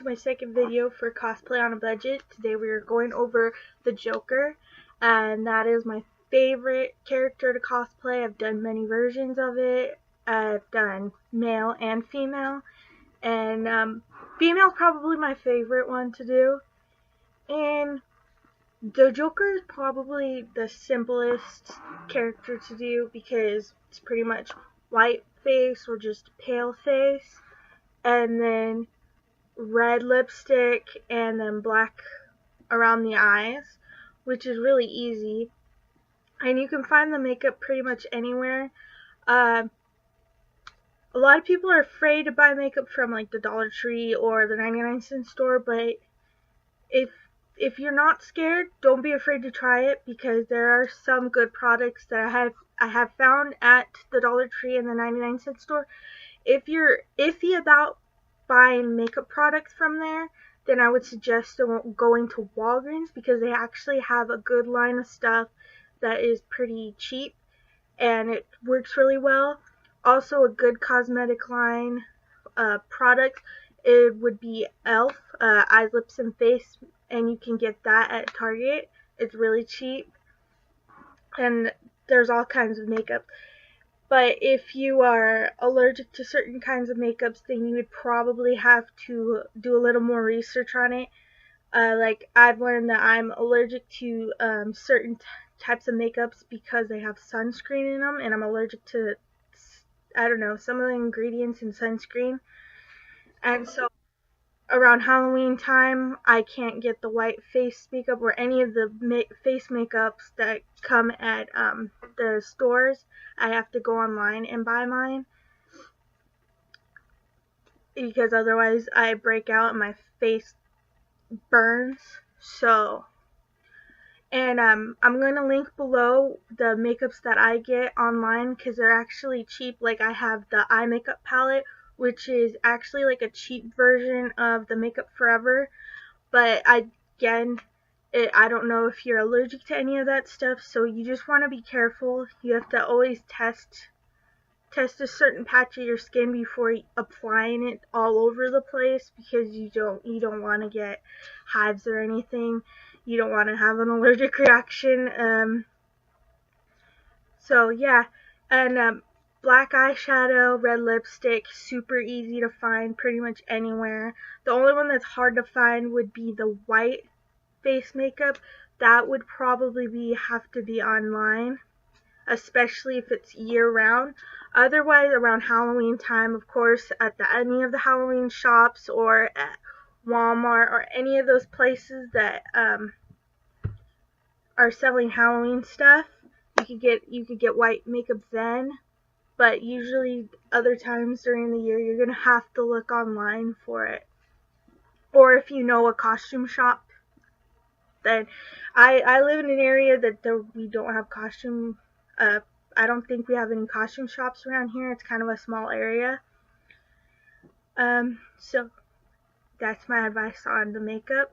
my second video for cosplay on a budget. Today we are going over the Joker, and that is my favorite character to cosplay. I've done many versions of it. I've done male and female, and female probably my favorite one to do. And the Joker is probably the simplest character to do because it's pretty much white face or just pale face, and then red lipstick, and then black around the eyes, which is really easy. And you can find the makeup pretty much anywhere. A lot of people are afraid to buy makeup from like the Dollar Tree or the 99-cent store, but if you're not scared, don't be afraid to try it, because there are some good products that I have found at the Dollar Tree and the 99-cent store. If you're iffy about buying makeup products from there, then I would suggest going to Walgreens, because they actually have a good line of stuff that is pretty cheap and it works really well. Also, a good cosmetic line product, it would be e.l.f. Eyes, Lips, and Face, and you can get that at Target. It's really cheap, and there's all kinds of makeup. But if you are allergic to certain kinds of makeups, then you would probably have to do a little more research on it. Like, I've learned that I'm allergic to certain types of makeups because they have sunscreen in them, and I'm allergic to, I don't know, some of the ingredients in sunscreen. And so around Halloween time, I can't get the white face makeup or any of the face makeups that come at the stores. I have to go online and buy mine, because otherwise I break out and my face burns. So, and I'm going to link below the makeups that I get online, because they're actually cheap. Like, I have the eye makeup palette, which is actually like a cheap version of the Makeup Forever. But I don't know if you're allergic to any of that stuff, so you just want to be careful. You have to always test a certain patch of your skin before applying it all over the place, because you don't want to get hives or anything. You don't want to have an allergic reaction. So yeah, and black eyeshadow, red lipstick, super easy to find pretty much anywhere. The only one that's hard to find would be the white face makeup. That would probably have to be online, especially if it's year-round. Otherwise, around Halloween time, of course, at any of the Halloween shops or at Walmart or any of those places that are selling Halloween stuff, you could get white makeup then. But usually other times during the year, you're going to have to look online for it. Or if you know a costume shop, then I live in an area that we don't have costume, I don't think we have any costume shops around here. It's kind of a small area. So that's my advice on the makeup.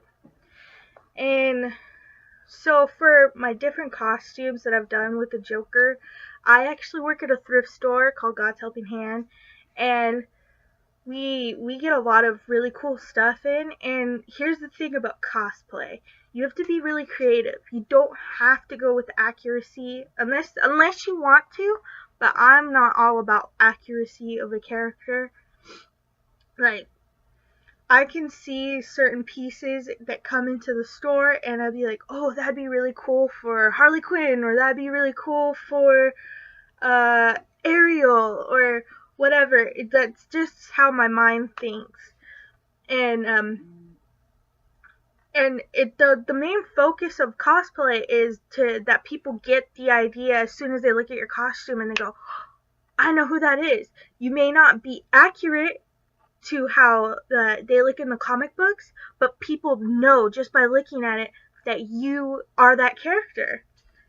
And so for my different costumes that I've done with the Joker, I actually work at a thrift store called God's Helping Hand, and we get a lot of really cool stuff in. And here's the thing about cosplay. You have to be really creative. You don't have to go with accuracy unless you want to, but I'm not all about accuracy of a character. Like, I can see certain pieces that come into the store, and I'd be like, oh, that'd be really cool for Harley Quinn, or that'd be really cool for Ariel, or whatever. That's just how my mind thinks. And the main focus of cosplay is that people get the idea as soon as they look at your costume and they go, I know who that is. You may not be accurate to how they look in the comic books, but people know just by looking at it that you are that character,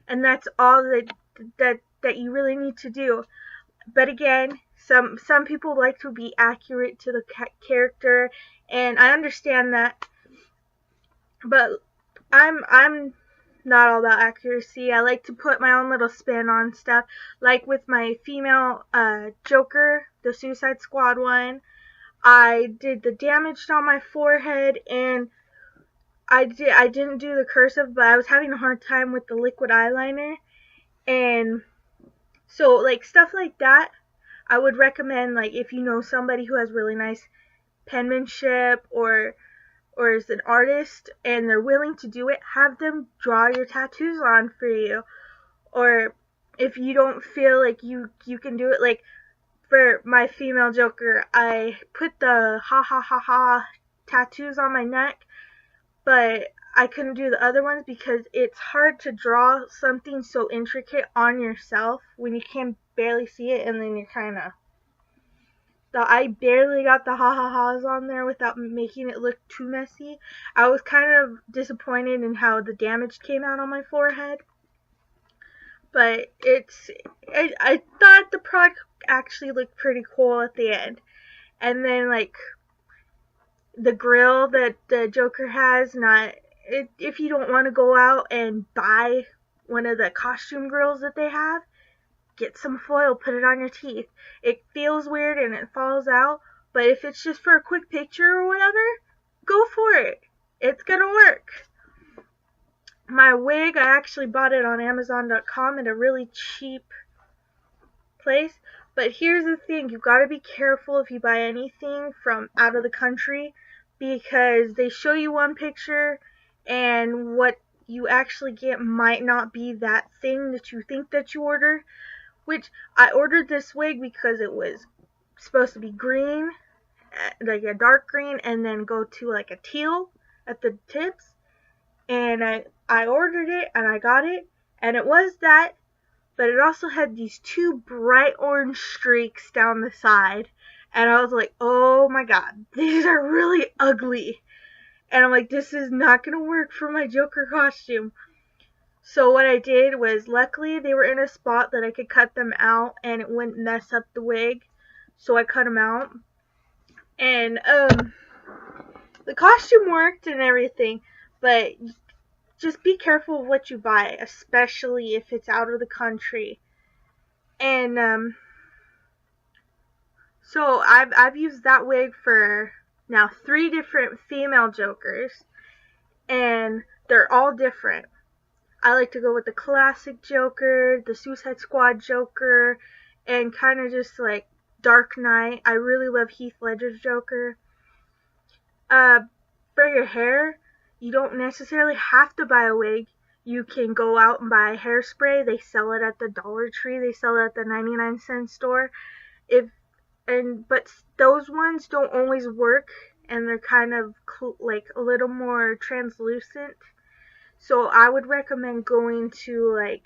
and that's all that you really need to do. But again, some people like to be accurate to the character, and I understand that, but I'm not all about accuracy. I like to put my own little spin on stuff, like with my female Joker, the Suicide Squad one. I did the damage on my forehead, and I didn't do the cursive, but I was having a hard time with the liquid eyeliner. And so like stuff like that, I would recommend, like if you know somebody who has really nice penmanship or is an artist and they're willing to do it, have them draw your tattoos on for you. Or if you don't feel like you can do it, like for my female Joker, I put the ha ha ha ha tattoos on my neck, but I couldn't do the other ones because it's hard to draw something so intricate on yourself when you can barely see it, and then you're kind of. I barely got the ha ha ha's on there without making it look too messy. I was kind of disappointed in how the damage came out on my forehead. But I thought the product actually looked pretty cool at the end. And then like the grill that the Joker has, if you don't want to go out and buy one of the costume grills that they have, get some foil, put it on your teeth. It feels weird and it falls out, but if it's just for a quick picture or whatever, go for it. It's gonna work. My wig, I actually bought it on Amazon.com at a really cheap place. But here's the thing, you gotta be careful if you buy anything from out of the country, because they show you one picture and what you actually get might not be that thing that you think that you ordered. Which I ordered this wig because it was supposed to be green, like a dark green, and then go to like a teal at the tips. And I ordered it and I got it, and it was that, but it also had these two bright orange streaks down the side. And I was like, oh my god, these are really ugly. And I'm like, this is not going to work for my Joker costume. So what I did was, luckily they were in a spot that I could cut them out and it wouldn't mess up the wig. So I cut them out. And the costume worked and everything, but just be careful of what you buy, especially if it's out of the country. And so I've used that wig for now 3 different female Jokers, and they're all different. I like to go with the classic Joker, the Suicide Squad Joker, and kind of just like Dark Knight. I really love Heath Ledger's Joker. For your hair, you don't necessarily have to buy a wig. You can go out and buy hairspray. They sell it at the Dollar Tree. They sell it at the 99-cent store. But those ones don't always work, and they're kind of like a little more translucent. So I would recommend going to like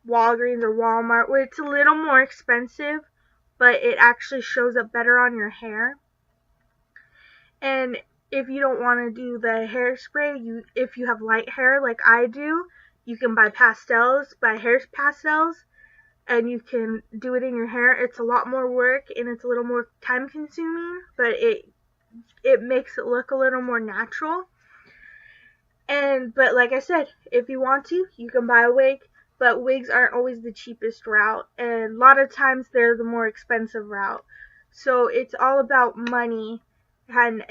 Walgreens or Walmart, where it's a little more expensive, but it actually shows up better on your hair. And if you don't want to do the hairspray, if you have light hair like I do, you can buy hair pastels, and you can do it in your hair. It's a lot more work and it's a little more time consuming, but it makes it look a little more natural. But like I said, if you want to, you can buy a wig, but wigs aren't always the cheapest route, and a lot of times they're the more expensive route. So it's all about money and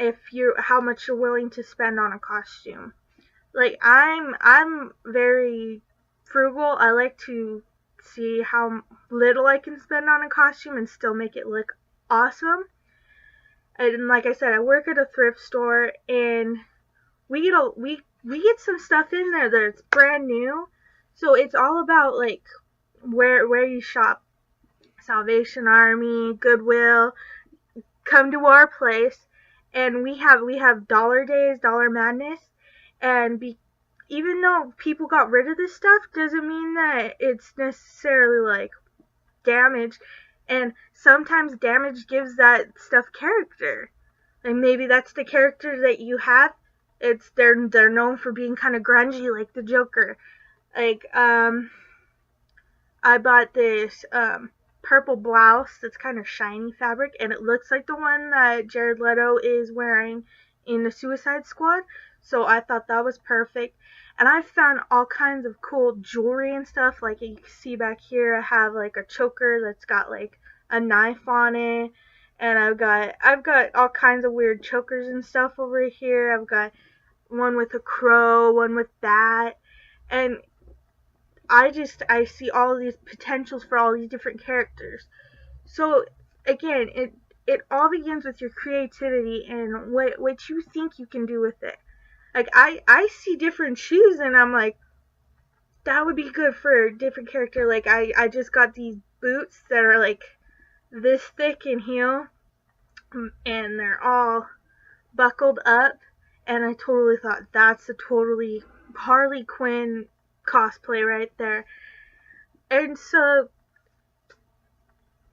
how much you're willing to spend on a costume. Like I'm very frugal. I like to see how little I can spend on a costume and still make it look awesome. And like I said, I work at a thrift store, and we get some stuff in there that's brand new. So it's all about like where you shop. Salvation Army, Goodwill, come to our place, and we have Dollar Days, Dollar Madness, and even though people got rid of this stuff, doesn't mean that it's necessarily like damaged. And sometimes damage gives that stuff character. Like maybe that's the character that you have. They're known for being kind of grungy, like the Joker. Like I bought this purple blouse that's kind of shiny fabric, and it looks like the one that Jared Leto is wearing in the Suicide Squad. So I thought that was perfect. And I found all kinds of cool jewelry and stuff. Like you can see back here, I have like a choker that's got like a knife on it. And I've got all kinds of weird chokers and stuff over here. I've got one with a crow, one with that, and I see all these potentials for all these different characters. So again, it all begins with your creativity and what you think you can do with it. Like I see different shoes and I'm like, that would be good for a different character. Like I just got these boots that are like this thick in heel and they're all buckled up, and I totally thought that's a totally Harley Quinn cosplay right there. And so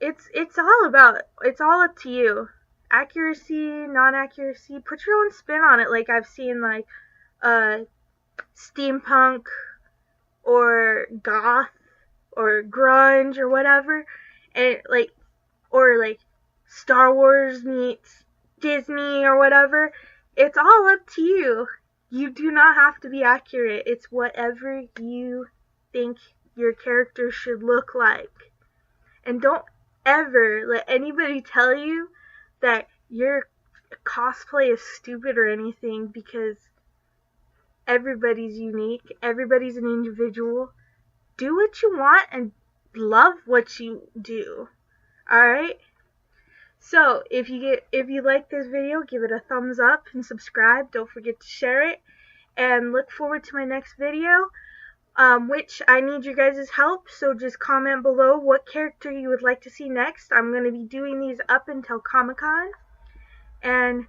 it's all up to you. Accuracy, non-accuracy, put your own spin on it. Like I've seen like steampunk or goth or grunge or whatever, and like Star Wars meets Disney or whatever. It's all up to you. You do not have to be accurate. It's whatever you think your character should look like. And don't ever let anybody tell you that your cosplay is stupid or anything, because everybody's unique. Everybody's an individual. Do what you want and love what you do. Alright? So, if you like this video, give it a thumbs up and subscribe. Don't forget to share it. And look forward to my next video, which I need your guys' help. So just comment below what character you would like to see next. I'm going to be doing these up until Comic-Con. And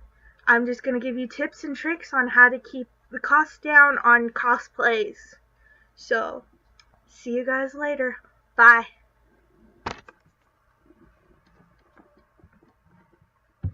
I'm just going to give you tips and tricks on how to keep the cost down on cosplays. So, see you guys later. Bye.